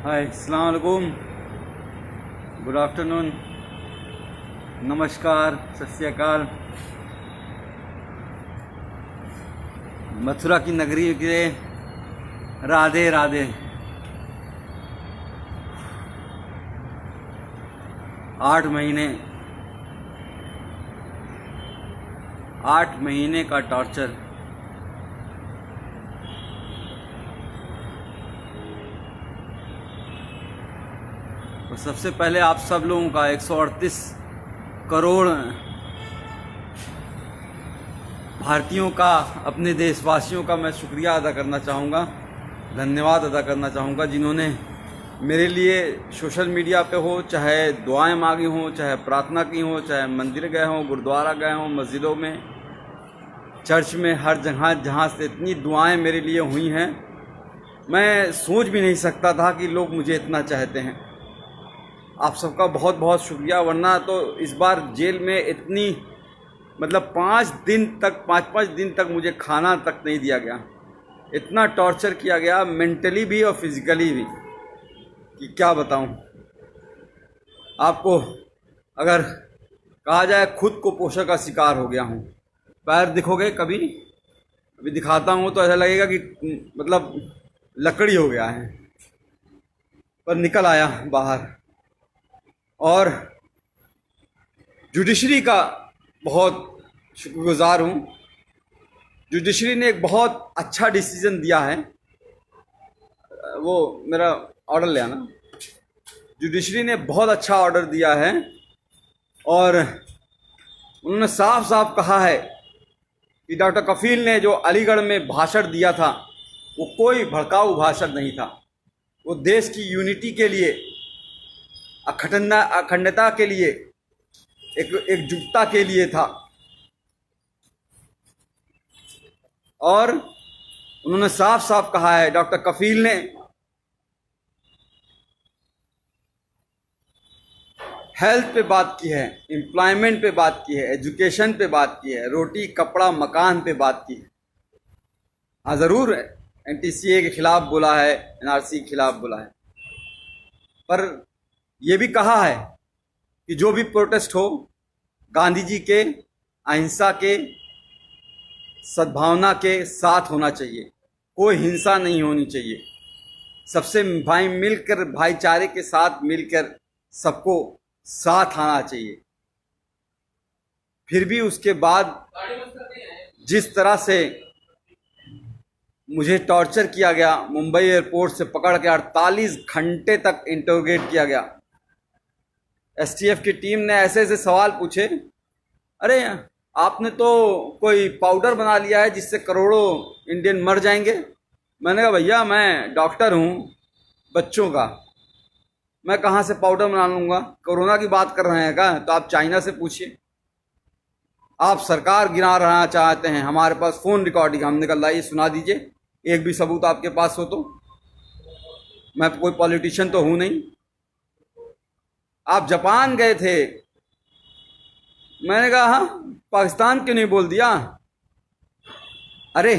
हाय, अस्सलाम वालेकुम, good afternoon, नमस्कार, सत श्री अकाल। मथुरा की नगरी के राधे राधे। आठ महीने का टॉर्चर। तो सबसे पहले आप सब लोगों का 138 करोड़ भारतीयों का, अपने देशवासियों का मैं शुक्रिया अदा करना चाहूँगा, धन्यवाद अदा करना चाहूँगा, जिन्होंने मेरे लिए सोशल मीडिया पे हो, चाहे दुआएं मांगी हों, चाहे प्रार्थना की हो, चाहे मंदिर गए हों, गुरुद्वारा गए हों, मस्जिदों में, चर्च में, हर जगह जहाँ से इतनी दुआएं मेरे लिए हुई हैं, मैं सोच भी नहीं सकता था कि लोग मुझे इतना चाहते हैं। आप सबका बहुत बहुत शुक्रिया। वरना तो इस बार जेल में इतनी, मतलब 5 दिन तक मुझे खाना तक नहीं दिया गया। इतना टॉर्चर किया गया, मेंटली भी और फिजिकली भी, कि क्या बताऊं आपको। अगर कहा जाए, खुद को पोषण का शिकार हो गया हूं। पैर दिखोगे कभी, अभी दिखाता हूं तो ऐसा लगेगा कि मतलब लकड़ी हो गया है, पर निकल आया बाहर। और जुडिशरी का बहुत शुक्रगुजार हूँ। जुडिशरी ने एक बहुत अच्छा डिसीजन दिया है। वो मेरा ऑर्डर ले आना। जुडिशरी ने बहुत अच्छा ऑर्डर दिया है और उन्होंने साफ साफ कहा है कि डॉक्टर कफील ने जो अलीगढ़ में भाषण दिया था, वो कोई भड़काऊ भाषण नहीं था। वो देश की यूनिटी के लिए, अखंडता के लिए, एकजुटता के लिए था। और उन्होंने साफ साफ कहा है, डॉक्टर कफील ने हेल्थ पे बात की है, एम्प्लॉयमेंट पे बात की है, एजुकेशन पे बात की है, रोटी कपड़ा मकान पे बात की है। हाँ, ज़रूर एनटीसीए के खिलाफ बोला है, एनआरसी के खिलाफ बोला है, पर यह भी कहा है कि जो भी प्रोटेस्ट हो, गांधी जी के अहिंसा के, सद्भावना के साथ होना चाहिए। कोई हिंसा नहीं होनी चाहिए। सबसे मिलकर, भाईचारे के साथ मिलकर सबको साथ आना चाहिए। फिर भी उसके बाद जिस तरह से मुझे टॉर्चर किया गया, मुंबई एयरपोर्ट से पकड़ के 48 घंटे तक इंटरोगेट किया गया। एसटीएफ की टीम ने ऐसे ऐसे सवाल पूछे, अरे आपने तो कोई पाउडर बना लिया है जिससे करोड़ों इंडियन मर जाएंगे। मैंने कहा, भैया मैं डॉक्टर हूँ बच्चों का, मैं कहाँ से पाउडर बना लूँगा। कोरोना की बात कर रहे हैं क्या? तो आप चाइना से पूछिए। आप सरकार गिरा रहना चाहते हैं, हमारे पास फ़ोन रिकॉर्डिंग, हमने कहा लाइए सुना दीजिए, एक भी सबूत आपके पास हो तो। मैं कोई पॉलिटिशियन तो हूँ नहीं। आप जापान गए थे, मैंने कहा हाँ, पाकिस्तान क्यों नहीं बोल दिया? अरे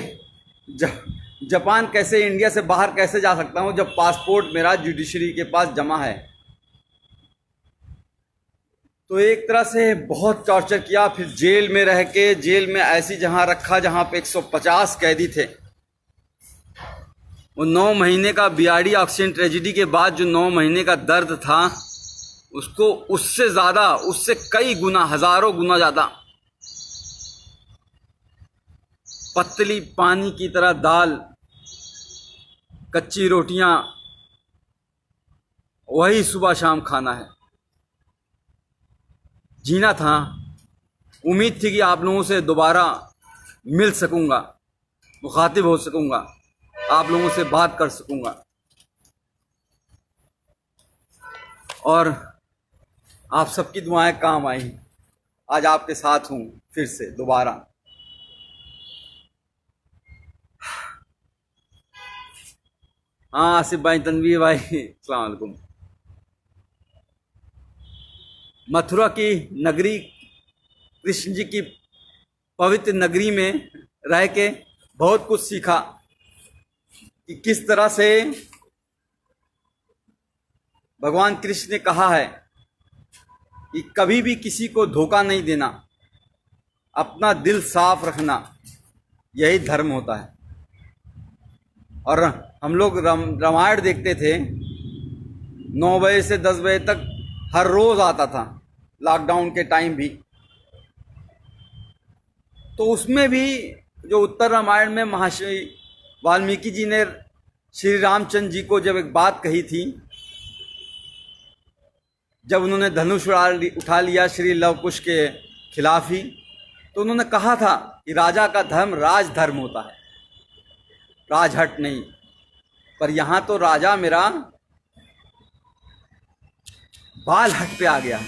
जापान कैसे, इंडिया से बाहर कैसे जा सकता हूं जब पासपोर्ट मेरा जुडिशरी के पास जमा है। तो एक तरह से बहुत टॉर्चर किया। फिर जेल में रह के, जेल में ऐसी जहां रखा जहां पे 150 कैदी थे। वो 9 महीने का बीआरडी ऑक्सीजन ट्रेजिडी के बाद जो 9 महीने का दर्द था, उसको उससे ज़्यादा, उससे कई गुना, हज़ारों गुना ज़्यादा पतली पानी की तरह दाल, कच्ची रोटियां, वही सुबह शाम खाना है। जीना था। उम्मीद थी कि आप लोगों से दोबारा मिल सकूंगा, मुखातिब हो सकूंगा, आप लोगों से बात कर सकूंगा। और आप सबकी दुआएं काम आई। आज आपके साथ हूँ फिर से दोबारा। हाँ, आसिफ भाई, तनवीर भाई, अस्सलाम वालेकुम। मथुरा की नगरी, कृष्ण जी की पवित्र नगरी में रह के बहुत कुछ सीखा कि किस तरह से भगवान कृष्ण ने कहा है कि कभी भी किसी को धोखा नहीं देना, अपना दिल साफ रखना, यही धर्म होता है। और हम लोग रामायण देखते थे, 9 बजे से 10 बजे तक हर रोज आता था, लॉकडाउन के टाइम भी। तो उसमें भी जो उत्तर रामायण में महर्षि वाल्मीकि जी ने श्री रामचंद्र जी को जब एक बात कही थी, जब उन्होंने धनुष उठा लिया श्री लव कुश के खिलाफ ही, तो उन्होंने कहा था कि राजा का धर्म राजधर्म होता है, राजहट नहीं। पर यहाँ तो राजा मेरा बाल हट पे आ गया।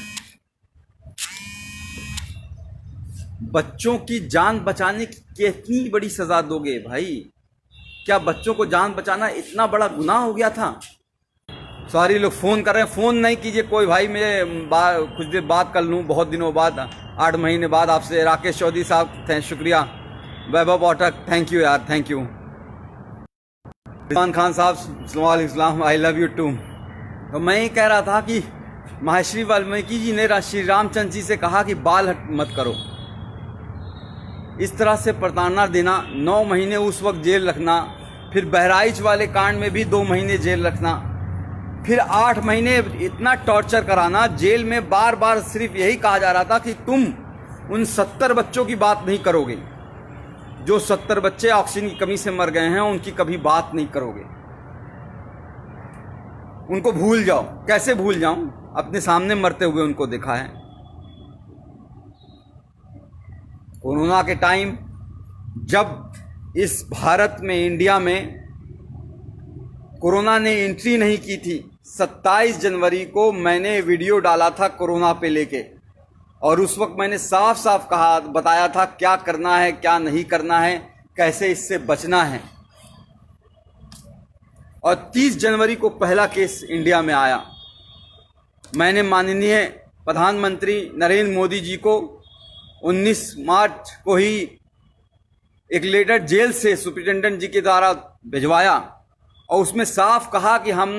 बच्चों की जान बचाने की कितनी बड़ी सजा दोगे भाई? क्या बच्चों को जान बचाना इतना बड़ा गुनाह हो गया था? सॉरी, लोग फ़ोन कर रहे हैं, फ़ोन नहीं कीजिए कोई भाई, मैं कुछ देर बात कर लूँ, बहुत दिनों बाद, 8 महीने बाद आपसे। राकेश चौधरी साहब शुक्रिया, वैभव पाठक थैंक यू यार, थैंक यू। रिजवान खान साहब वालेकुम, आई लव यू टू। तो मैं ये कह रहा था कि महर्षि वाल्मीकि जी ने श्री रामचंद्र जी से कहा कि बाल हट मत करो। इस तरह से प्रताड़ना देना, 9 महीने उस वक्त जेल रखना, फिर बहराइच वाले कांड में भी 2 महीने जेल रखना, फिर 8 महीने इतना टॉर्चर कराना जेल में। बार बार सिर्फ यही कहा जा रहा था कि तुम उन 70 बच्चों की बात नहीं करोगे, जो 70 बच्चे ऑक्सीजन की कमी से मर गए हैं, उनकी कभी बात नहीं करोगे, उनको भूल जाओ। कैसे भूल जाऊं? अपने सामने मरते हुए उनको देखा है। कोरोना के टाइम जब इस भारत में, इंडिया में कोरोना ने एंट्री नहीं की थी, 27 जनवरी को मैंने वीडियो डाला था कोरोना पे लेके, और उस वक्त मैंने साफ साफ बताया था क्या करना है, क्या नहीं करना है, कैसे इससे बचना है। और 30 जनवरी को पहला केस इंडिया में आया। मैंने माननीय प्रधानमंत्री नरेंद्र मोदी जी को 19 मार्च को ही एक लेटर जेल से सुप्रिंटेंडेंट जी के द्वारा भिजवाया, और उसमें साफ कहा कि हम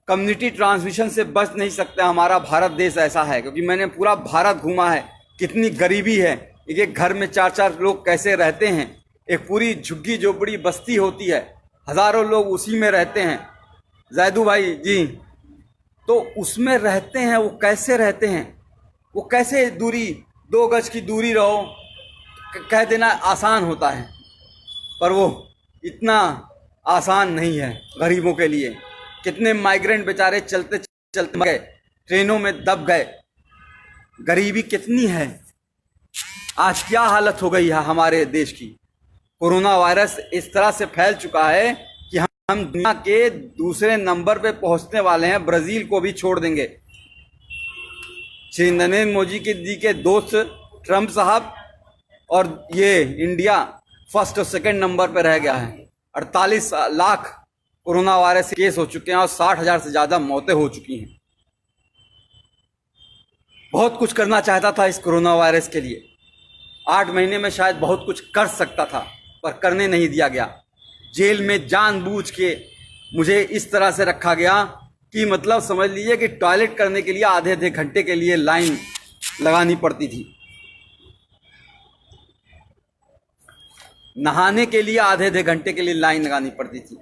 कम्युनिटी ट्रांसमिशन से बच नहीं सकते, हमारा भारत देश ऐसा है। क्योंकि मैंने पूरा भारत घूमा है, कितनी गरीबी है, एक घर में 4-4 लोग कैसे रहते हैं, एक पूरी झुग्गी झोपड़ी बस्ती होती है, हज़ारों लोग उसी में रहते हैं। जैदू भाई जी, तो उसमें रहते हैं, वो कैसे रहते हैं, वो कैसे दूरी, 2 गज की दूरी रहो, कह देना आसान होता है, पर वो इतना आसान नहीं है गरीबों के लिए। कितने माइग्रेंट बेचारे चलते चलते मर गए, ट्रेनों में दब गए। गरीबी कितनी है, आज क्या हालत हो गई है हमारे देश की। कोरोना वायरस इस तरह से फैल चुका है कि हम दुनिया के दूसरे नंबर पे पहुंचने वाले हैं, ब्राजील को भी छोड़ देंगे। श्री नरेंद्र मोदी जी के दोस्त ट्रंप साहब और ये इंडिया फर्स्ट और सेकंड नंबर पे रह गया है। 48 लाख कोरोना वायरस के केस हो चुके हैं और 60,000 से ज़्यादा मौतें हो चुकी हैं। बहुत कुछ करना चाहता था इस कोरोना वायरस के लिए, 8 महीने में शायद बहुत कुछ कर सकता था, पर करने नहीं दिया गया। जेल में जानबूझ के मुझे इस तरह से रखा गया कि मतलब समझ लीजिए कि टॉयलेट करने के लिए आधे घंटे के लिए लाइन लगानी पड़ती थी, नहाने के लिए आधे घंटे के लिए लाइन लगानी पड़ती थी।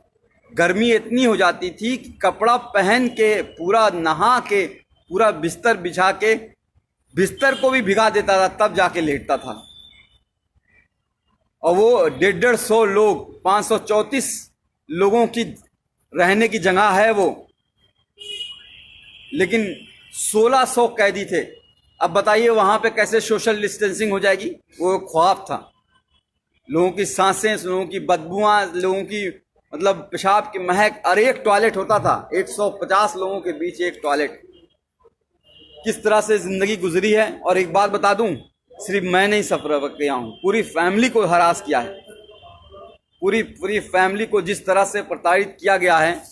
गर्मी इतनी हो जाती थी कि कपड़ा पहन के, पूरा नहा के, पूरा बिस्तर बिछा के, बिस्तर को भी भिगा देता था, तब जाके लेटता था। और वो 150 लोग, 534 लोगों की रहने की जगह है वो, लेकिन 1600 कैदी थे। अब बताइए वहां पे कैसे सोशल डिस्टेंसिंग हो जाएगी? वो ख्वाब था। लोगों की सांसें, लोगों की बदबुआं, लोगों की मतलब पेशाब की महक, और एक टॉयलेट होता था, 150 लोगों के बीच एक टॉयलेट। किस तरह से जिंदगी गुजरी है। और एक बात बता दूं, सिर्फ मैं नहीं सफर किया हूं, पूरी फैमिली को हरास किया है। पूरी फैमिली को जिस तरह से प्रताड़ित किया गया है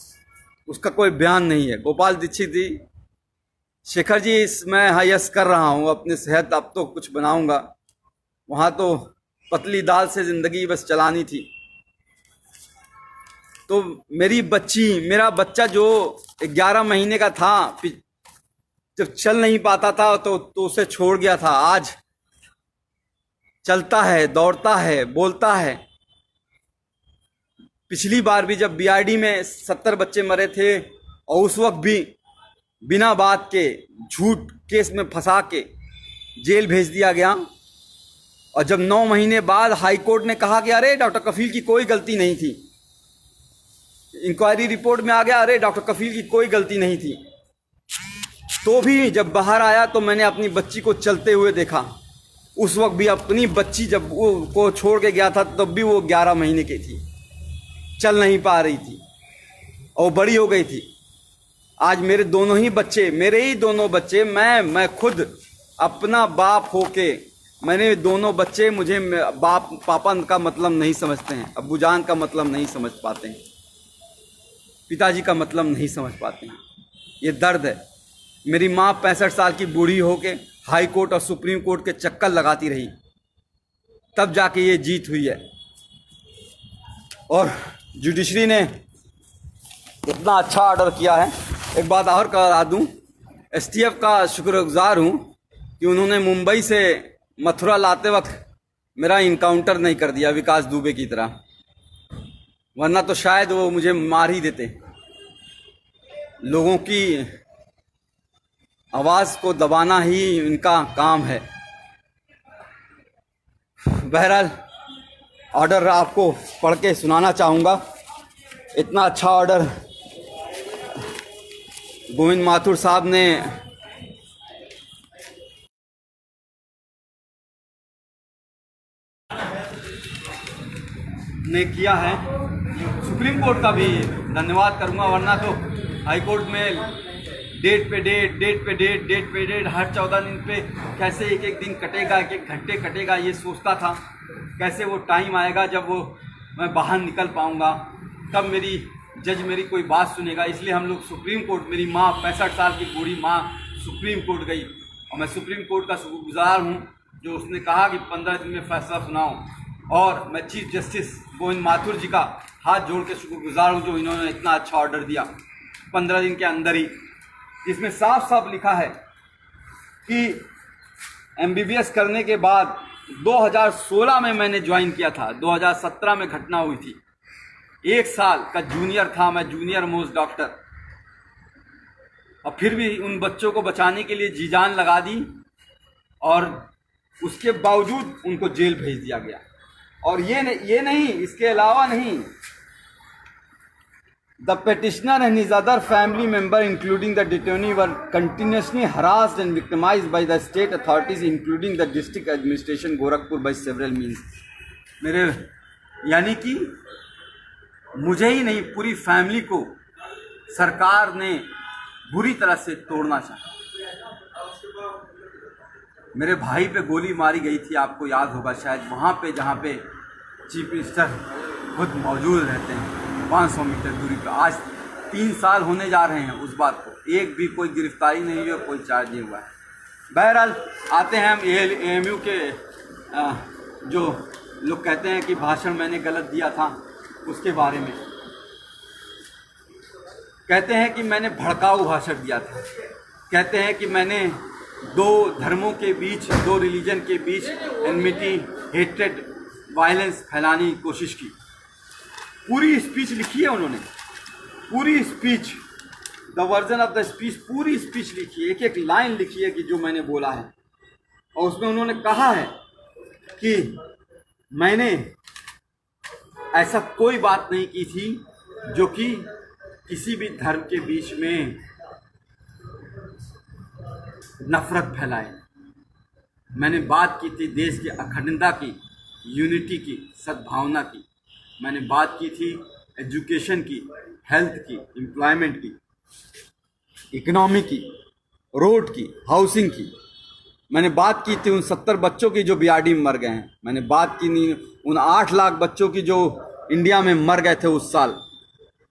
उसका कोई बयान नहीं है। गोपाल दीक्षित जी, शेखर जी, मैं हायस कर रहा हूं अपनी सेहत, अब तो कुछ बनाऊंगा। वहां तो पतली दाल से जिंदगी बस चलानी थी। तो मेरा बच्चा जो 11 महीने का था, जब चल नहीं पाता था तो उसे छोड़ गया था। आज चलता है, दौड़ता है, बोलता है। पिछली बार भी जब बीआरडी में 70 बच्चे मरे थे और उस वक्त भी बिना बात के झूठ केस में फंसा के जेल भेज दिया गया। और जब 9 महीने बाद हाई कोर्ट ने कहा कि अरे डॉक्टर कफील की कोई गलती नहीं थी, इंक्वायरी रिपोर्ट में आ गया अरे डॉक्टर कफील की कोई गलती नहीं थी, तो भी जब बाहर आया तो मैंने अपनी बच्ची को चलते हुए देखा। उस वक्त भी अपनी बच्ची जब वो को छोड़ के गया था तब भी वो 11 महीने की थी, चल नहीं पा रही थी और बड़ी हो गई थी। आज मेरे दोनों ही बच्चे, मेरे ही दोनों बच्चे, मैं खुद अपना बाप होके, मैंने दोनों बच्चे, मुझे बाप पापा का मतलब नहीं समझते हैं, अब्बूजान का मतलब नहीं समझ पाते हैं, पिताजी का मतलब नहीं समझ पाते हैं। ये दर्द है। मेरी माँ 65 साल की बूढ़ी होके हाई कोर्ट और सुप्रीम कोर्ट के चक्कर लगाती रही, तब जाके ये जीत हुई है। और जुडिशरी ने इतना अच्छा ऑर्डर किया है। एक बात और करा दूं, एसटीएफ का शुक्रगुजार हूं कि उन्होंने मुंबई से मथुरा लाते वक्त मेरा इनकाउंटर नहीं कर दिया विकास दुबे की तरह, वरना तो शायद वो मुझे मार ही देते। लोगों की आवाज़ को दबाना ही इनका काम है। बहरहाल ऑर्डर आपको पढ़ के सुनाना चाहूँगा। इतना अच्छा ऑर्डर गोविंद माथुर साहब ने किया है। सुप्रीम कोर्ट का भी धन्यवाद करूंगा, वरना तो हाई कोर्ट में डेट पे डेट हर 14 दिन पे कैसे एक एक दिन कटेगा, एक एक घंटे कटेगा, ये सोचता था कैसे वो टाइम आएगा जब मैं बाहर निकल पाऊंगा, कब मेरी जज मेरी कोई बात सुनेगा। इसलिए हम लोग सुप्रीम कोर्ट, मेरी माँ 65 साल की बूढ़ी माँ सुप्रीम कोर्ट गई और मैं सुप्रीम कोर्ट का शुक्रगुजार हूँ जो उसने कहा कि 15 दिन में फैसला सुनाओ। और मैं चीफ जस्टिस गोविंद माथुर जी का हाथ जोड़ के शुक्रगुजार हूँ जो इन्होंने इतना अच्छा ऑर्डर दिया 15 दिन के अंदर ही, जिसमें साफ साफ लिखा है कि एमबीबीएस करने के बाद 2016 में मैंने ज्वाइन किया था, 2017 में घटना हुई थी। 1 साल का जूनियर था मैं, जूनियर मोस्ट डॉक्टर, और फिर भी उन बच्चों को बचाने के लिए जी जान लगा दी और उसके बावजूद उनको जेल भेज दिया गया। और ये नहीं, इसके अलावा नहीं, the petitioner and his other family member including the detainee were continuously harassed and victimized by the state authorities including the district administration Gorakhpur by several means। मेरे यानी कि मुझे ही नहीं, पूरी फैमिली को सरकार ने बुरी तरह से तोड़ना चाहा। मेरे भाई पे गोली मारी गई थी, आपको याद होगा शायद, वहाँ पे जहाँ पे चीफ मिनिस्टर खुद मौजूद रहते हैं 500 मीटर दूरी पर। आज 3 साल होने जा रहे हैं उस बात को, एक भी कोई गिरफ्तारी नहीं हुई, कोई चार्ज नहीं हुआ है। बहरहाल आते हैं हम एएमयू के जो लोग कहते हैं कि भाषण मैंने गलत दिया था उसके बारे में। कहते हैं कि मैंने भड़काऊ भाषण दिया था, कहते हैं कि मैंने 2 धर्मों के बीच, 2 रिलीजन के बीच एनमिटी, हेट्रेड, वायलेंस फैलाने की कोशिश की। पूरी स्पीच लिखी है उन्होंने, पूरी speech, the version of the speech, पूरी स्पीच लिखी है, एक एक लाइन लिखी है कि जो मैंने बोला है। और उसमें उन्होंने कहा है कि मैंने ऐसा कोई बात नहीं की थी जो कि किसी भी धर्म के बीच में नफरत फैलाए। मैंने बात की थी देश की अखंडता की, यूनिटी की, सद्भावना की। मैंने बात की थी एजुकेशन की, हेल्थ की, एम्प्लॉयमेंट की, इकोनॉमी की, रोड की, हाउसिंग की। मैंने बात की थी उन 70 बच्चों की जो बीआरडी में मर गए हैं। मैंने बात की नहीं उन 8 लाख बच्चों की जो इंडिया में मर गए थे उस साल।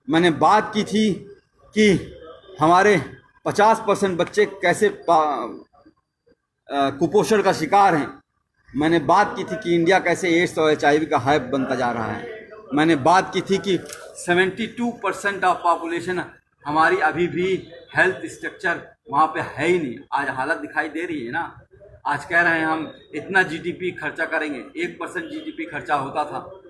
मैंने बात की थी कि हमारे 50% बच्चे कैसे कुपोषण का शिकार हैं। मैंने बात की थी कि इंडिया कैसे एड्स और HIV का हाइब बनता जा रहा है। मैंने बात की थी कि 72% ऑफ पॉपुलेशन हमारी अभी भी हेल्थ स्ट्रक्चर वहाँ पे है ही नहीं। आज हालत दिखाई दे रही है ना। आज कह रहे हैं हम इतना जीडीपी खर्चा करेंगे, 1% जीडीपी खर्चा होता था।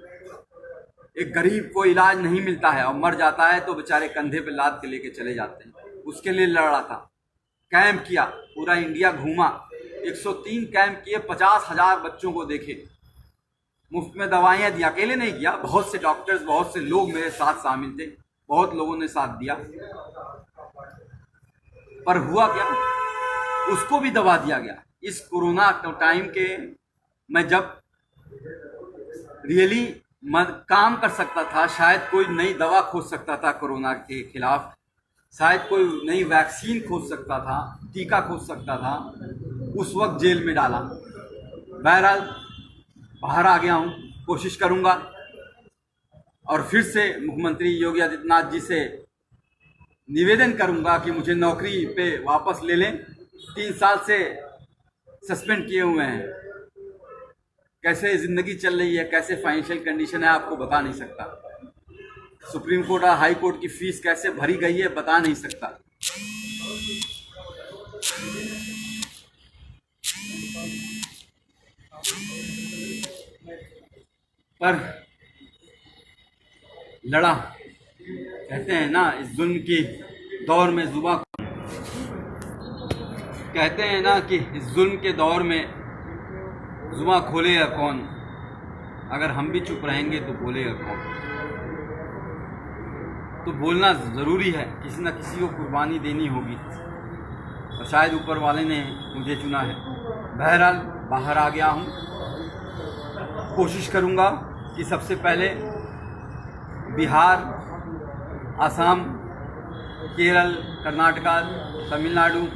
एक गरीब को इलाज नहीं मिलता है और मर जाता है तो बेचारे कंधे पे लाद के लेके चले जाते हैं। उसके लिए लड़ा था, कैंप किया, पूरा इंडिया घूमा, 103 कैंप किए, 50,000 बच्चों को देखे, मुफ्त में दवाइयाँ दी। अकेले नहीं किया, बहुत से डॉक्टर्स, बहुत से लोग मेरे साथ शामिल थे, बहुत लोगों ने साथ दिया। पर हुआ क्या, उसको भी दबा दिया गया। इस कोरोना टाइम के मैं जब रियली काम कर सकता था, शायद कोई नई दवा खोज सकता था कोरोना के खिलाफ, शायद कोई नई वैक्सीन खोज सकता था, टीका खोज सकता था, उस वक्त जेल में डाला। बहरहाल बाहर आ गया हूँ, कोशिश करूँगा और फिर से मुख्यमंत्री योगी आदित्यनाथ जी से निवेदन करूँगा कि मुझे नौकरी पे वापस ले लें। 3 साल से सस्पेंड किए हुए हैं। कैसे ज़िंदगी चल रही है, कैसे फाइनेंशियल कंडीशन है, आपको बता नहीं सकता। सुप्रीम कोर्ट और हाई कोर्ट की फीस कैसे भरी गई है, बता नहीं सकता। पर लड़ा, कहते हैं ना, इस जुल्म की दौर में जुबान, कहते हैं ना कि इस जुल्म के दौर में जुबान खोलेगा कौन। अगर हम भी चुप रहेंगे तो बोलेगा कौन। तो बोलना ज़रूरी है, किसी न किसी को कुर्बानी देनी होगी और शायद ऊपर वाले ने मुझे चुना है। बहरहाल बाहर आ गया हूँ, कोशिश करूँगा कि सबसे पहले बिहार, असम, केरल, कर्नाटका, तमिलनाडु,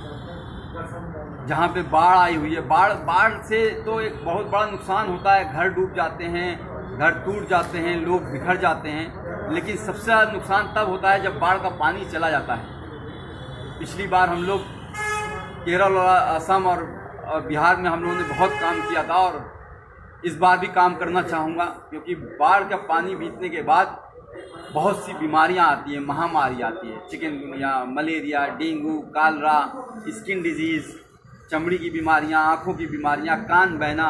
जहाँ पे बाढ़ आई हुई है, बाढ़ से तो एक बहुत बड़ा नुकसान होता है। घर डूब जाते हैं, घर टूट जाते हैं, लोग बिखर जाते हैं। लेकिन सबसे ज़्यादा नुकसान तब होता है जब बाढ़ का पानी चला जाता है। पिछली बार हम लोग केरल और असम और बिहार में हम लोगों ने बहुत काम किया था और इस बार भी काम करना चाहूँगा, क्योंकि बाढ़ का पानी बीतने के बाद बहुत सी बीमारियां आती हैं, महामारी आती है। Chikungunya, malaria, dengue, Kalra, skin disease, चमड़ी की बीमारियां, आँखों की बीमारियां, कान बहना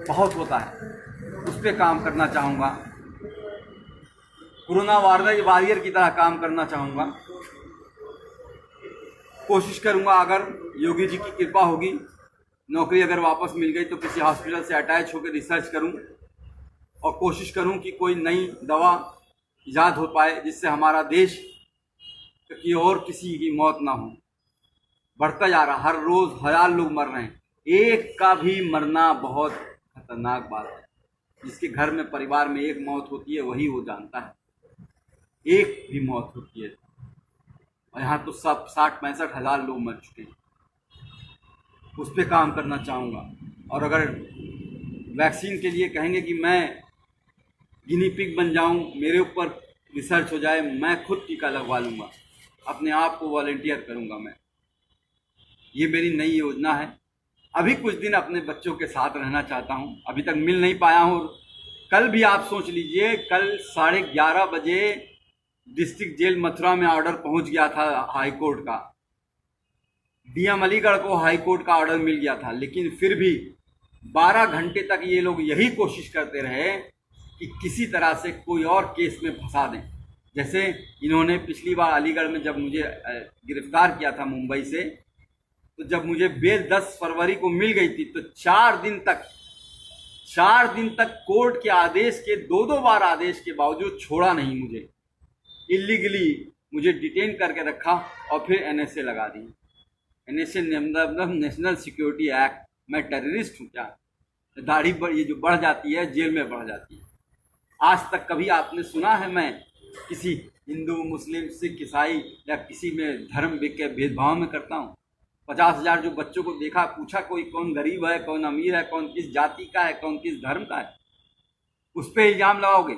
बहुत होता है। उस पर काम करना चाहूँगा, कोरोना वॉरियर की तरह काम करना चाहूँगा। कोशिश करूँगा, अगर योगी जी की कृपा होगी, नौकरी अगर वापस मिल गई तो किसी हॉस्पिटल से अटैच होकर रिसर्च करूँ और कोशिश करूँ कि कोई नई दवा ईजाद हो पाए जिससे हमारा देश की और किसी की मौत ना हो। बढ़ता जा रहा, हर रोज़ 1000 लोग मर रहे हैं। एक का भी मरना बहुत खतरनाक बात है। जिसके घर में, परिवार में एक मौत होती है वही वो जानता है, एक भी मौत होती है। और यहाँ तो सब 60-65 हज़ार लोग मर चुके हैं। उस पर काम करना चाहूँगा। और अगर वैक्सीन के लिए कहेंगे कि मैं गिनी पिग बन जाऊँ, मेरे ऊपर रिसर्च हो जाए, मैं खुद टीका लगवा लूँगा, अपने आप को वॉलंटियर करूँगा मैं। ये मेरी नई योजना है। अभी कुछ दिन अपने बच्चों के साथ रहना चाहता हूँ, अभी तक मिल नहीं पाया हूँ। कल भी आप सोच लीजिए, कल 11:30 बजे डिस्ट्रिक्ट जेल मथुरा में ऑर्डर पहुँच गया था हाई कोर्ट का। डीएम अलीगढ़ को हाई कोर्ट का ऑर्डर मिल गया था, लेकिन फिर भी 12 घंटे तक ये लोग यही कोशिश करते रहे कि किसी तरह से कोई और केस में फंसा दें। जैसे इन्होंने पिछली बार अलीगढ़ में जब मुझे गिरफ्तार किया था मुंबई से, तो जब मुझे बेल 10 फरवरी को मिल गई थी तो 4 दिन तक कोर्ट के आदेश के 2-2 बार आदेश के बावजूद छोड़ा नहीं मुझे। इलीगली मुझे डिटेन करके रखा और फिर एनएसए लगा दी। एनएसए मतलब नेशनल सिक्योरिटी एक्ट। मैं टेररिस्ट हूँ क्या? दाढ़ी ये जो बढ़ जाती है, जेल में बढ़ जाती है। आज तक कभी आपने सुना है मैं किसी हिंदू, मुस्लिम, सिख, ईसाई या किसी में धर्म के भेदभाव में करता हूँ? 50,000 जो बच्चों को देखा, पूछा कोई कौन गरीब है, कौन अमीर है, कौन किस जाति का है, कौन किस धर्म का है? उस पर इल्ज़ाम लगाओगे?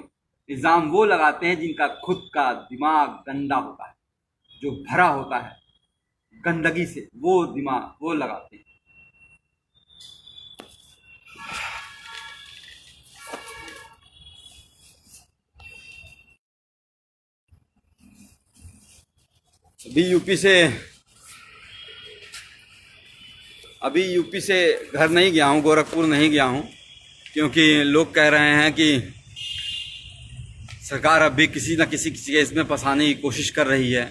इल्ज़ाम वो लगाते हैं जिनका खुद का दिमाग गंदा होता है, जो भरा होता है गंदगी से, वो दिमाग वो लगाते हैं। अभी यूपी से घर नहीं गया हूँ, गोरखपुर नहीं गया हूँ, क्योंकि लोग कह रहे हैं कि सरकार अब भी किसी न किसी केस में फंसाने की कोशिश कर रही है,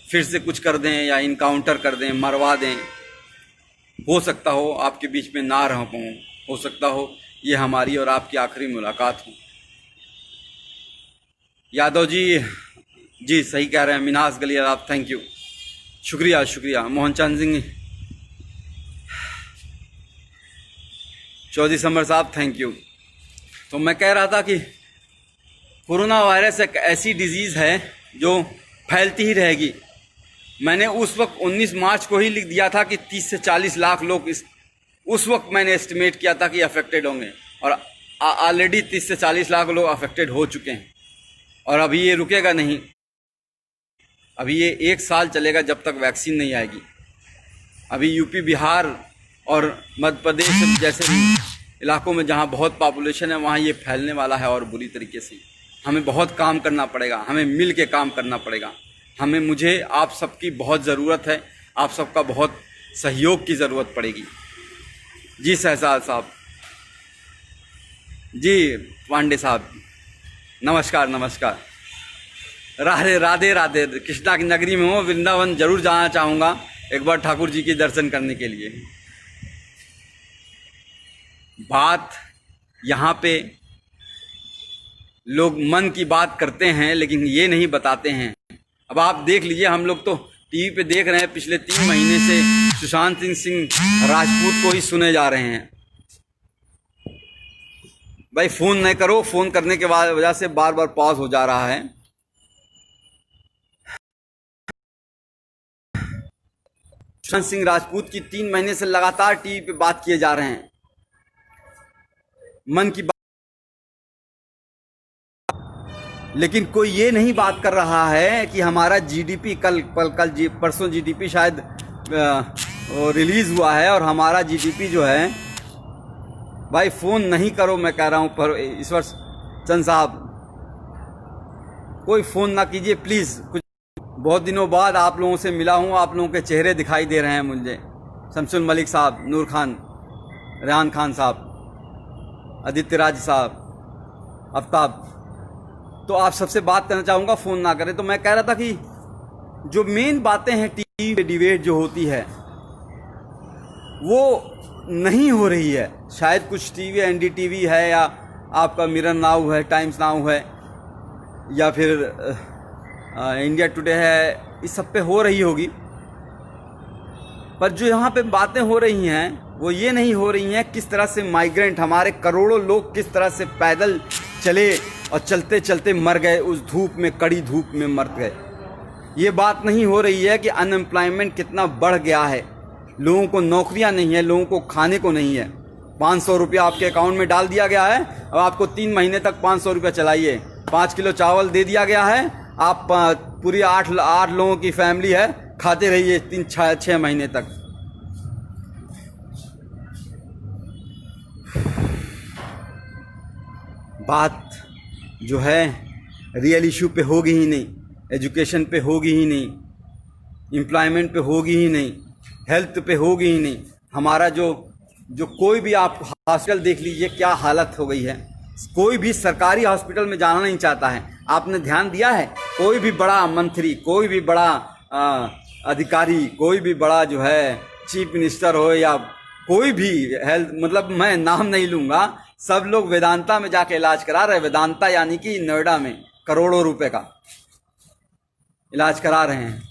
फिर से कुछ कर दें या इनकाउंटर कर दें, मरवा दें। हो सकता हो आपके बीच में ना रह पाऊँ, हो सकता हो ये हमारी और आपकी आखिरी मुलाकात हो। यादव जी सही कह रहे हैं। मिनास गलियार आप, थैंक यू, शुक्रिया। मोहनचंद सिंह चौधरी समर साहब, थैंक यू। तो मैं कह रहा था कि कोरोना वायरस एक ऐसी डिजीज़ है जो फैलती ही रहेगी। मैंने उस वक्त 19 मार्च को ही लिख दिया था कि 30 से 40 लाख लोग उस वक्त मैंने एस्टिमेट किया था कि अफेक्टेड होंगे, और ऑलरेडी 30 से 40 लाख लोग अफेक्टेड हो चुके हैं। और अभी ये रुकेगा नहीं, अभी ये 1 साल चलेगा जब तक वैक्सीन नहीं आएगी। अभी यूपी, बिहार और मध्य प्रदेश जैसे इलाकों में जहाँ बहुत पॉपुलेशन है वहाँ ये फैलने वाला है, और बुरी तरीके से। हमें बहुत काम करना पड़ेगा, हमें मिल के काम करना पड़ेगा। मुझे आप सबकी बहुत ज़रूरत है, आप सबका बहुत सहयोग की ज़रूरत पड़ेगी। जी शहजाद साहब, जी पांडे साहब, नमस्कार। राधे। कृष्णा की नगरी में हूँ, वृंदावन जरूर जाना चाहूँगा एक बार ठाकुर जी के दर्शन करने के लिए। बात यहाँ पे लोग मन की बात करते हैं लेकिन ये नहीं बताते हैं। अब आप देख लीजिए, हम लोग तो टीवी पे देख रहे हैं, पिछले 3 महीने से सुशांत सिंह राजपूत को ही सुने जा रहे हैं। भाई फ़ोन नहीं करो, फ़ोन करने के वजह से बार बार पॉज हो जा रहा है। सुशांत सिंह राजपूत की 3 महीने से लगातार टीवी पे बात किए जा रहे हैं, मन की बात, लेकिन कोई ये नहीं बात कर रहा है कि हमारा जीडीपी परसों जीडीपी शायद रिलीज़ हुआ है, और हमारा जीडीपी जो है, भाई फ़ोन नहीं करो, मैं कह रहा हूँ। पर ईश्वर चंद साहब, कोई फ़ोन ना कीजिए प्लीज़। कुछ बहुत दिनों बाद आप लोगों से मिला हूँ, आप लोगों के चेहरे दिखाई दे रहे हैं मुझे। शमसुल मलिक साहब, नूर खान, रेहान खान साहब, आदित्य राज साहब, आफ्ताब, तो आप सबसे बात करना चाहूँगा, फ़ोन ना करें। तो मैं कह रहा था कि जो मेन बातें हैं टीवी पे डिबेट जो होती है वो नहीं हो रही है। शायद कुछ टीवी, एनडीटीवी है, या आपका मिरर नाउ है, टाइम्स नाउ है, या फिर इंडिया टुडे है, इस सब पे हो रही होगी। पर जो यहाँ पे बातें हो रही हैं वो ये नहीं हो रही हैं किस तरह से माइग्रेंट, हमारे करोड़ों लोग किस तरह से पैदल चले और चलते चलते मर गए, उस धूप में, कड़ी धूप में मर गए। ये बात नहीं हो रही है कि अनएम्प्लॉयमेंट कितना बढ़ गया है, लोगों को नौकरियां नहीं है, लोगों को खाने को नहीं है। 500 रुपया आपके अकाउंट में डाल दिया गया है, अब आपको 3 महीने तक 500 रुपया चलाइए। 5 किलो चावल दे दिया गया है, आप पूरी 8 लोगों की फैमिली है, खाते रहिए 3-6 महीने तक। बात जो है रियल इशू पे होगी ही नहीं, एजुकेशन पे होगी ही नहीं, एम्प्लॉयमेंट पे होगी ही नहीं, हेल्थ पे होगी ही नहीं। हमारा जो कोई भी आप हॉस्पिटल देख लीजिए क्या हालत हो गई है। कोई भी सरकारी हॉस्पिटल में जाना नहीं चाहता है। आपने ध्यान दिया है, कोई भी बड़ा मंत्री, कोई भी बड़ा अधिकारी, कोई भी बड़ा जो है चीफ मिनिस्टर हो, या कोई भी हेल्थ, मतलब मैं नाम नहीं लूँगा, सब लोग वेदांता में जाके इलाज करा रहे हैं। वेदांता यानी कि नोएडा में करोड़ों रुपए का इलाज करा रहे हैं,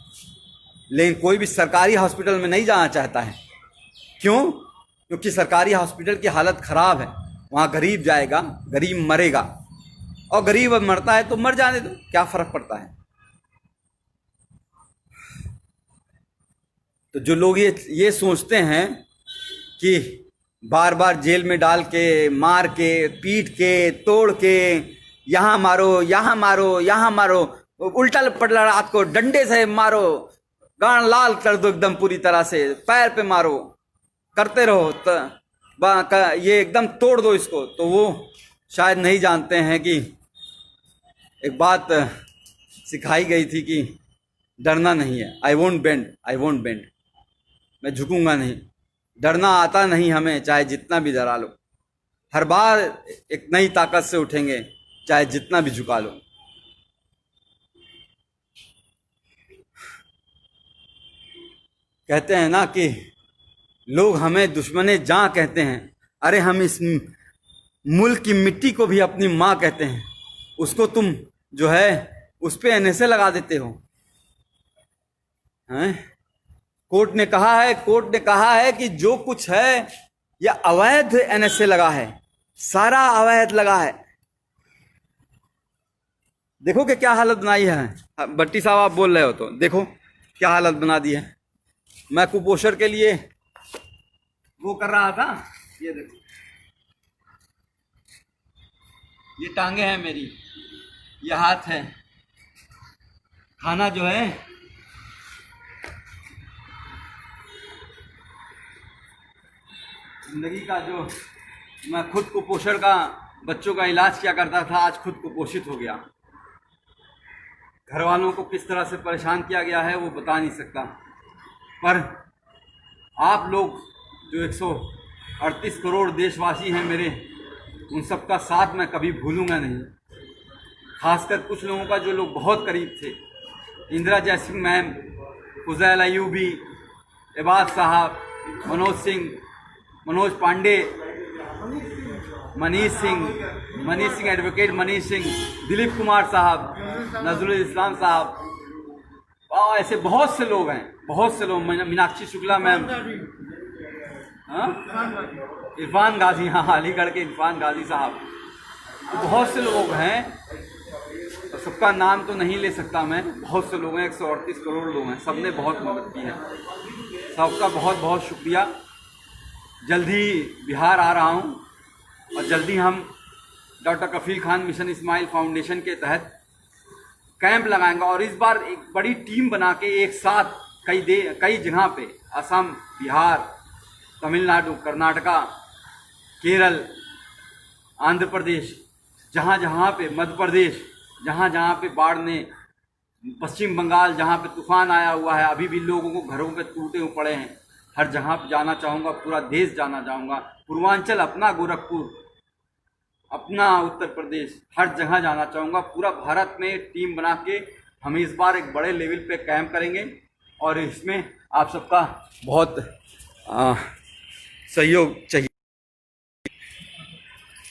लेकिन कोई भी सरकारी हॉस्पिटल में नहीं जाना चाहता है। क्यों? क्योंकि सरकारी हॉस्पिटल की हालत ख़राब है। वहाँ गरीब जाएगा, गरीब मरेगा, और गरीब मरता है तो मर जाने दो, क्या फ़र्क पड़ता है। तो जो लोग ये सोचते हैं कि बार बार जेल में डाल के, मार के, पीट के, तोड़ के, यहाँ मारो, यहाँ मारो, यहाँ मारो, उल्टा पलटा रात को डंडे से मारो, गान लाल कर दो एकदम पूरी तरह से, पैर पे मारो, करते रहो, ये एकदम तोड़ दो इसको, तो वो शायद नहीं जानते हैं कि एक बात सिखाई गई थी कि डरना नहीं है। आई वोंट बेंड, मैं झुकूंगा नहीं। डरना आता नहीं हमें, चाहे जितना भी डरा लो। हर बार एक नई ताकत से उठेंगे, चाहे जितना भी झुका लो। कहते हैं ना कि लोग हमें दुश्मने जान कहते हैं। अरे हम इस मुल्क की मिट्टी को भी अपनी माँ कहते हैं। उसको तुम जो है उस पे एनएसए लगा देते हो हैं? कोर्ट ने कहा है कि जो कुछ है यह अवैध एनएसए लगा है, सारा अवैध लगा है। देखो कि क्या हालत बनाई है। भट्टी साहब आप बोल रहे हो तो देखो क्या हालत बना दी है। मैं कुपोषण के लिए वो कर रहा था, ये देखो ये टांगे हैं मेरी, ये हाथ है। खाना जो है जिंदगी का, जो मैं खुद कुपोषण का बच्चों का इलाज किया करता था, आज खुद कुपोषित हो गया। घर वालों को किस तरह से परेशान किया गया है वो बता नहीं सकता। पर आप लोग जो 138 करोड़ देशवासी हैं मेरे, उन सबका साथ मैं कभी भूलूंगा नहीं। खासकर कुछ लोगों का जो लोग बहुत करीब थे, इंदिरा जयसिंह मैम, फुजैल अयूबी, इबाद साहब, मनोज पांडे, मनीष सिंह, एडवोकेट मनीष सिंह, दिलीप कुमार साहब, नजरुल इस्लाम साहब, और ऐसे बहुत से लोग हैं, बहुत से लोग। मीनाक्षी शुक्ला मैम, इरफान गाजी, हाँ अलीगढ़ के इरफान गाजी साहब, तो बहुत से लोग हैं। तो सबका नाम तो नहीं ले सकता मैं, बहुत से लोग हैं, 138 करोड़ लोग हैं, सबने बहुत मदद की है। सबका बहुत बहुत शुक्रिया। जल्दी बिहार आ रहा हूँ और जल्दी हम डॉक्टर कफील खान मिशन इस्माइल फाउंडेशन के तहत कैंप लगाएंगे। और इस बार एक बड़ी टीम बना के एक साथ कई जगह पे, असम, बिहार, तमिलनाडु, कर्नाटका, केरल, आंध्र प्रदेश, जहाँ पे, मध्य प्रदेश, जहाँ पे बाढ़ ने, पश्चिम बंगाल जहाँ पे तूफान आया हुआ है, अभी भी लोगों को घरों पे टूटे हुए पड़े हैं, हर जगह पे जाना चाहूँगा। पूरा देश जाना चाहूँगा, पूर्वांचल अपना, गोरखपुर अपना, उत्तर प्रदेश, हर जगह जाना चाहूँगा। पूरा भारत में टीम बना के हम इस बार एक बड़े लेवल पे कैंप करेंगे और इसमें आप सबका बहुत सहयोग चाहिए।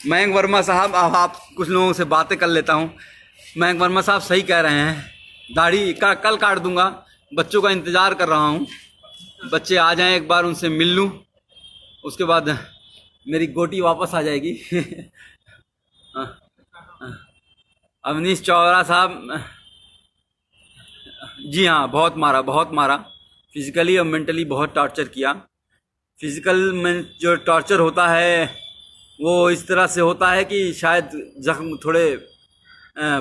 मयंक वर्मा साहब, आप कुछ लोगों से बातें कर लेता हूँ। मयंक वर्मा साहब सही कह रहे हैं, दाढ़ी कल काट दूंगा। बच्चों का इंतज़ार कर रहा हूँ, बच्चे आ जाएं, एक बार उनसे मिल लूँ, उसके बाद मेरी गोटी वापस आ जाएगी। अवनीश चौरा साहब, जी हाँ, बहुत मारा, फिजिकली और मेंटली बहुत टॉर्चर किया। फिजिकल में जो टॉर्चर होता है वो इस तरह से होता है कि शायद जख्म थोड़े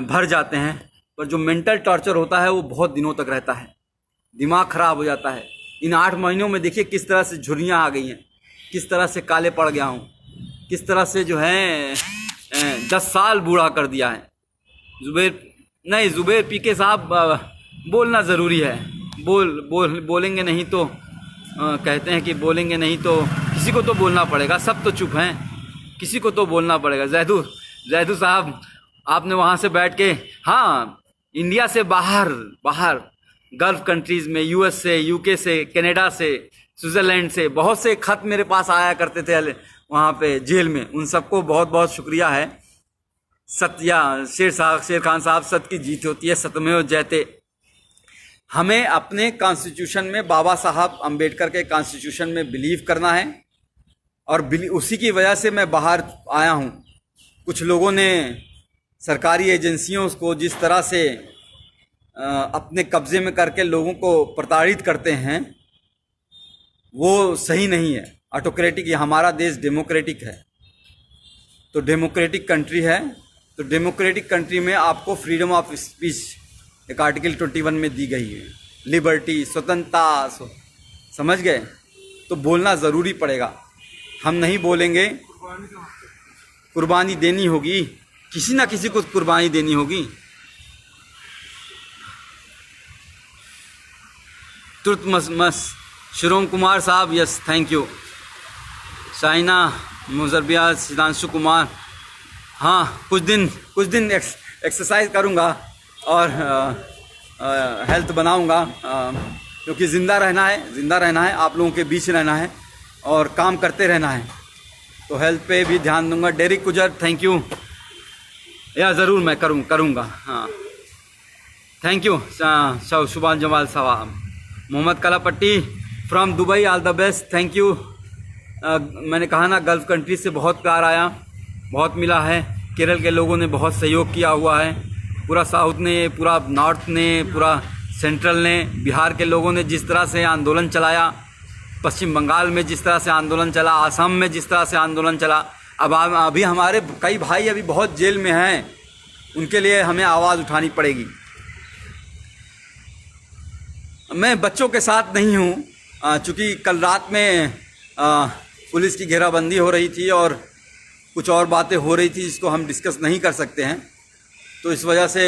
भर जाते हैं, पर जो मेंटल टॉर्चर होता है वो बहुत दिनों तक रहता है, दिमाग ख़राब हो जाता है। इन 8 महीनों में देखिए किस तरह से झुर्रियाँ आ गई हैं, किस तरह से काले पड़ गया हूँ, किस तरह से जो है 10 साल बूढ़ा कर दिया है। जुबैर पीके साहब, बोलना ज़रूरी है। बोलेंगे नहीं तो कहते हैं कि बोलेंगे नहीं तो किसी को तो बोलना पड़ेगा, सब तो चुप हैं, किसी को तो बोलना पड़ेगा। जैदू साहब, आपने वहाँ से बैठ के, हाँ, इंडिया से बाहर गल्फ कंट्रीज़ में, यूएस से, यूके से, कनाडा से, स्विट्ज़रलैंड से बहुत से खत मेरे पास आया करते थे वहाँ पे जेल में। उन सबको बहुत बहुत शुक्रिया है। शेर खान साहब, सत्य की जीत होती है, सत्यमेव जयते। हमें अपने कॉन्स्टिट्यूशन में, बाबा साहब अम्बेडकर के कॉन्स्टिट्यूशन में बिलीव करना है और उसी की वजह से मैं बाहर आया हूँ। कुछ लोगों ने सरकारी एजेंसियों को जिस तरह से अपने कब्जे में करके लोगों को प्रताड़ित करते हैं वो सही नहीं है। ऑटोक्रेटिक, हमारा देश डेमोक्रेटिक है, तो डेमोक्रेटिक कंट्री है, तो डेमोक्रेटिक कंट्री में आपको फ्रीडम ऑफ स्पीच एक आर्टिकल 21 में दी गई है, लिबर्टी, स्वतंत्रता, समझ गए? तो बोलना ज़रूरी पड़ेगा। हम नहीं बोलेंगे, कुर्बानी देनी होगी, किसी ना किसी को कुर्बानी देनी होगी। तुर्तमस शिरोम Kumar sahab, yes thank you. Shaina मुजरबिया, सिद्धांशु कुमार, हाँ कुछ दिन एक्सरसाइज करूँगा और हेल्थ बनाऊँगा, क्योंकि ज़िंदा रहना है, आप लोगों के बीच रहना है और काम करते रहना है, तो हेल्थ पे भी ध्यान दूंगा। डेरिक गुजर थैंक यू, या ज़रूर मैं करूँगा हाँ thank you. Shuban Jamal sahab, Mohammad Kalapatti from Dubai, all the best thank you. मैंने कहा ना गल्फ़ कंट्री से बहुत प्यार आया, बहुत मिला है। केरल के लोगों ने बहुत सहयोग किया हुआ है, पूरा साउथ ने, पूरा नॉर्थ ने, पूरा सेंट्रल ने, बिहार के लोगों ने जिस तरह से आंदोलन चलाया, पश्चिम बंगाल में जिस तरह से आंदोलन चला, असम में जिस तरह से आंदोलन चला, अब अभी हमारे कई भाई अभी बहुत जेल में हैं, उनके लिए हमें आवाज़ उठानी पड़ेगी। मैं बच्चों के साथ नहीं हूँ, चूँकि कल रात में पुलिस की घेराबंदी हो रही थी और कुछ और बातें हो रही थी जिसको हम डिस्कस नहीं कर सकते हैं, तो इस वजह से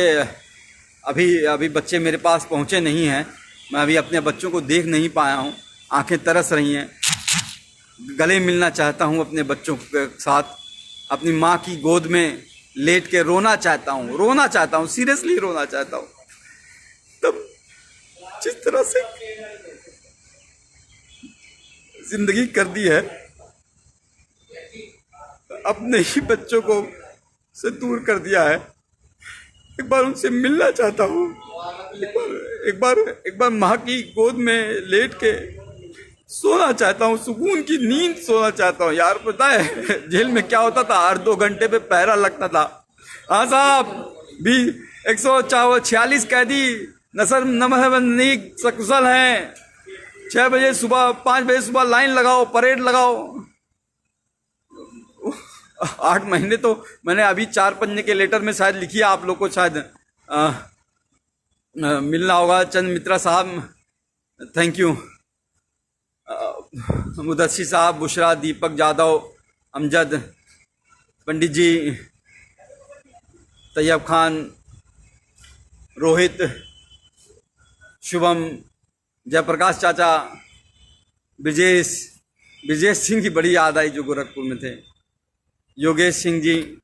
अभी बच्चे मेरे पास पहुँचे नहीं हैं। मैं अभी अपने बच्चों को देख नहीं पाया हूँ, आंखें तरस रही हैं, गले मिलना चाहता हूँ अपने बच्चों के साथ, अपनी माँ की गोद में लेट के रोना चाहता हूँ, सीरियसली रोना चाहता हूँ। तब जिस तरह से जिंदगी कर दी है, अपने ही बच्चों को से दूर कर दिया है, एक बार उनसे मिलना चाहता हूँ, एक बार माँ की गोद में लेट के सोना चाहता हूँ, सुकून की नींद सोना चाहता हूँ। यार पता है जेल में क्या होता था, हर 2 घंटे पे पहरा लगता था। हाँ साहब, भी 146 कैदी नसर नमहबंदी सकुशल हैं, 6 बजे सुबह 5 बजे सुबह लाइन लगाओ, परेड लगाओ। 8 महीने तो मैंने अभी 4 पन्ने के लेटर में शायद लिखी है, आप लोग को शायद मिलना होगा। चंद मित्रा साहब थैंक यू, मुदस्सी साहब, बुशरा, दीपक जादव, अमजद, पंडित जी, तैयब खान, रोहित, शुभम, जयप्रकाश चाचा, ब्रिजेश सिंह की बड़ी याद आई जो गोरखपुर में थे, योगेश सिंह जी,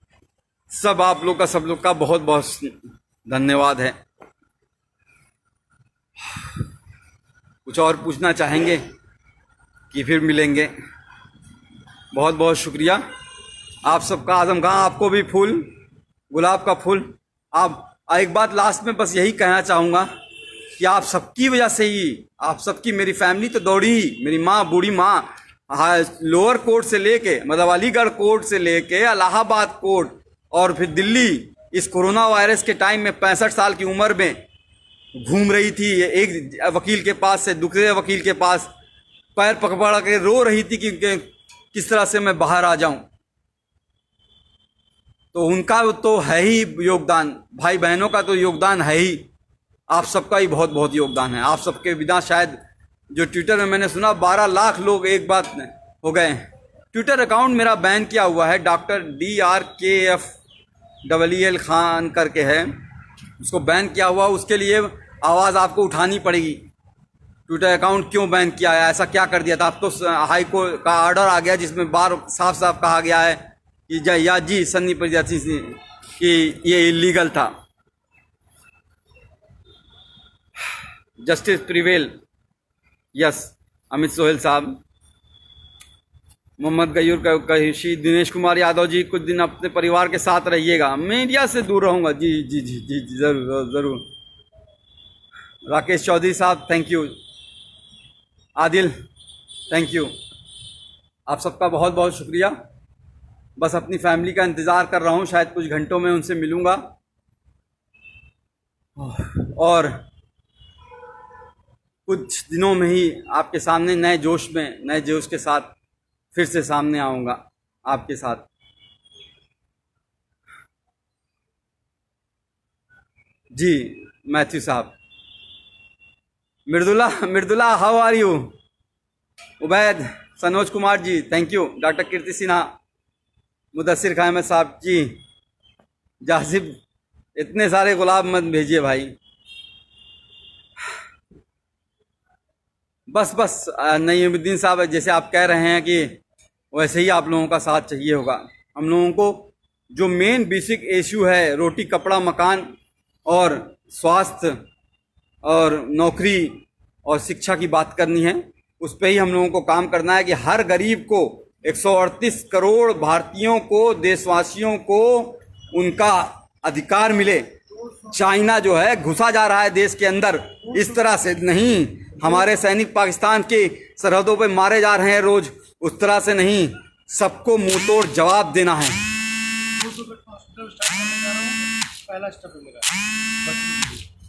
सब आप लोग का बहुत बहुत धन्यवाद है। कुछ और पूछना चाहेंगे कि फिर मिलेंगे? बहुत बहुत शुक्रिया आप सबका। आजम खां, आपको भी फूल, गुलाब का फूल। आप एक बात लास्ट में बस यही कहना चाहूँगा कि आप सबकी वजह से ही, आप सबकी, मेरी फैमिली तो दौड़ी ही, मेरी माँ, बूढ़ी माँ, लोअर कोर्ट से लेके, मतलब अलीगढ़ कोर्ट से लेके इलाहाबाद कोर्ट और फिर दिल्ली, इस कोरोना वायरस के टाइम में 65 साल की उम्र में घूम रही थी, एक वकील के पास से दूसरे वकील के पास, पैर पकड़ के रो रही थी कि किस तरह से मैं बाहर आ जाऊं। तो उनका तो है ही योगदान, भाई बहनों का तो योगदान है ही, आप सबका ही बहुत बहुत योगदान है। आप सबके बिना शायद, जो ट्विटर में मैंने सुना 12 लाख लोग एक बात हो गए। ट्विटर अकाउंट मेरा बैन किया हुआ है, डॉक्टर DRKFEEL खान करके है, उसको बैन किया हुआ, उसके लिए आवाज़ आपको उठानी पड़ेगी। ट्विटर अकाउंट क्यों बैन किया है, ऐसा क्या कर दिया था? अब तो हाई कोर्ट का ऑर्डर आ गया जिसमें बार साफ साफ कहा गया है कि जी सन्नी प्रजाति कि ये इलीगल था। Justice prevail, yes. Amit Sohail साहब, मोहम्मद गयूर कहिशी, दिनेश कुमार यादव जी, कुछ दिन अपने परिवार के साथ रहिएगा, मीडिया से दूर रहूँगा। जी जी जी जी जी ज़रूर ज़रूर। राकेश चौधरी साहब thank you, Adil thank you, आप सबका बहुत बहुत शुक्रिया। बस अपनी फैमिली का इंतज़ार कर रहा हूँ, शायद कुछ घंटों में उनसे मिलूँगा और कुछ दिनों में ही आपके सामने नए जोश के साथ फिर से सामने आऊँगा आपके साथ। जी Matthew sahab, Mridula how are you? Ubaid, Sanoj Kumar ji thank you, doctor Kirti Sinha, Mudassir Khan Ahmed sahab ji, जासिब, इतने सारे गुलाब मत भेजिए भाई। बस नईमुद्दीन साहब, जैसे आप कह रहे हैं कि वैसे ही आप लोगों का साथ चाहिए होगा। हम लोगों को जो मेन बेसिक इशू है, रोटी कपड़ा मकान और स्वास्थ्य और नौकरी और शिक्षा की बात करनी है, उस पर ही हम लोगों को काम करना है कि हर गरीब को, 138 करोड़ भारतीयों को, देशवासियों को उनका अधिकार मिले। चाइना जो है घुसा जा रहा है देश के अंदर, इस तरह से नहीं। हमारे सैनिक पाकिस्तान की सरहदों पे मारे जा रहे हैं रोज, उस तरह से नहीं। सबको मुंह तोड़ जवाब देना है।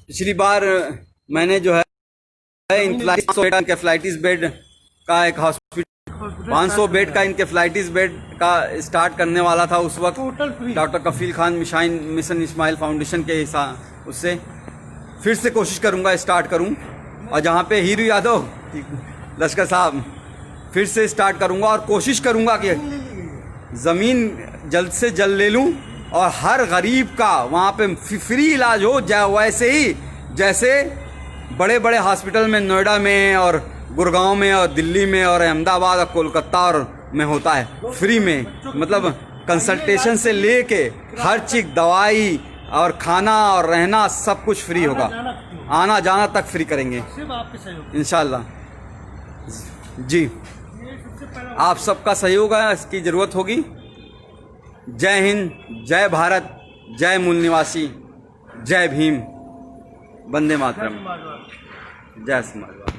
पिछली बार मैंने जो है इंकेफ्लाइटिस बेड का एक हॉस्पिटल, 500 बेड का इंकेफ्लाइटिस बेड का स्टार्ट करने वाला था उस वक्त डॉक्टर कफील खान मिशन इस्माइल फाउंडेशन के हिसाब, उससे फिर से कोशिश करूंगा स्टार्ट करूं। और जहां पे हीरू यादव लश्कर साहब, फिर से स्टार्ट करूंगा और कोशिश करूंगा कि ज़मीन जल्द से जल्द ले लूं और हर गरीब का वहां पे फ्री इलाज हो, वैसे ही जैसे बड़े बड़े हॉस्पिटल में नोएडा में और गुड़गांव में और दिल्ली में और अहमदाबाद और कोलकाता और में होता है, फ्री में। मतलब कंसल्टेशन से लेके हर चीज, दवाई और खाना और रहना सब कुछ फ्री होगा, आना जाना तक फ्री करेंगे इंशाल्लाह। जी, आप सबका सहयोग है, इसकी ज़रूरत होगी। जय हिंद, जय भारत, जय मूल निवासी, जय भीम, वंदे मातरम, जय समाजवाद।